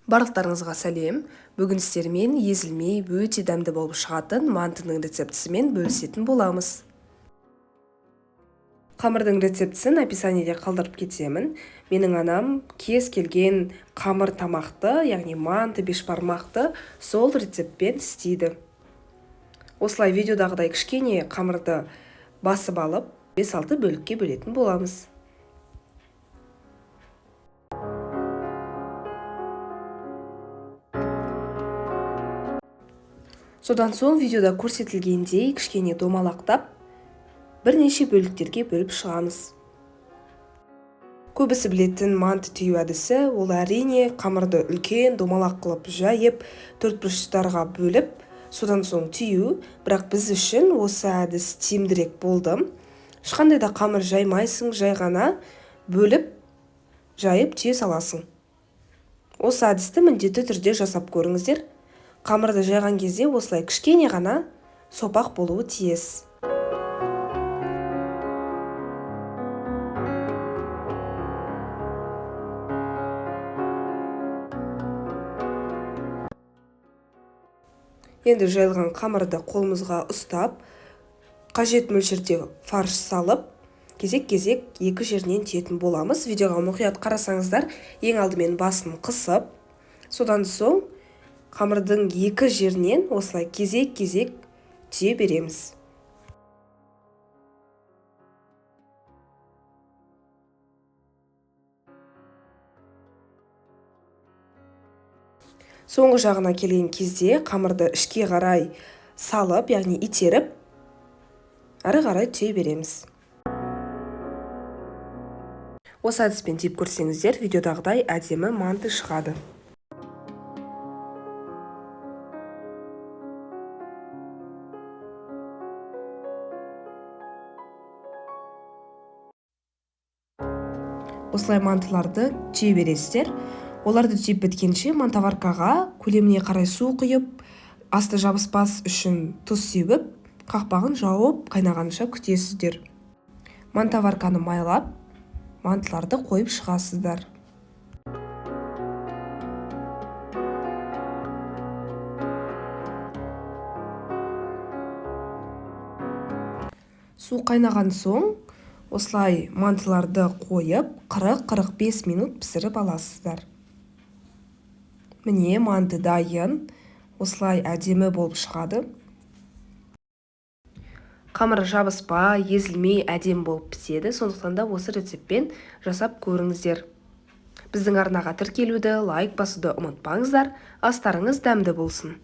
Барлықтарыңызға сәлем. Бүгін сіздермен езілмей өте дәмді болып шығатын мантының рецептісімен бөлісетін боламыз. Қамырдың рецептісін описаниеде қалдырып кетемін. Менің анам кез келген қамыр тамақты, яғни манты бешбармақты сол рецептпен істейді. Осылай видеодағыдай кішкене қамырды басып алып, 5-6 бөлікке бөлетін боламыз. Содан соң видеода көрсетілгендей кішкене домалақтап, бірнеше бөліктерге бөліп шығамыз. Көбісі білетін манты түйу әдісі, ол әрине қамырды үлкен домалақ қылып жайып, төртбұрыштарға бөліп, содан соң түйу, бірақ біз үшін осы әдіс тиімдірек болды. Ешқандай да қамыр жаймайсың, жай ғана бөліп, жайып түйе саласың. Осы әдісті міндетті түрде жасап көріңіздер. Қамырды жайған кезде осылай кішкене ғана сопақ болуы тиіс. Енді жайылған қамырды қолымызға ұстап, қажет мөлшерде фарш салып, кезек-кезек екі жерінен түйетін боламыз. Видеоға мұқият қарасаңыздар, ең алдымен басын қысып, содан соң қамырдың екі жерінен осылай кезек-кезек түйе береміз. Соңғы жағына келген кезде қамырды ішке қарай салып, яғни итеріп, әрі қарай түйе береміз. Осы әдіспен түйіп көрсеңіздер, видеодағыдай әдемі манты шығады. Осылай мантыларды түйе бересіздер. Оларды түйіп біткенше мантаваркаға көлеміне қарай су құйып, асты жабыспас үшін тұз сеуіп, қақпағын жауып қайнағанша күтесіздер. Мантаварканы майлап, мантыларды қойып шығасыздар. Су қайнаған соң, осылай мантыларды қойып, 40-45 минут пісіріп аласыздар. Міне, манты дайын, осылай әдемі болып шығады. Қамыр жабыспай, езілмей әдемі болып піседі, сондықтан да осы рецептпен жасап көріңіздер. Біздің арнаға тіркелуді, лайк басуды ұмытпаңыздар. Астарыңыз дәмді болсын.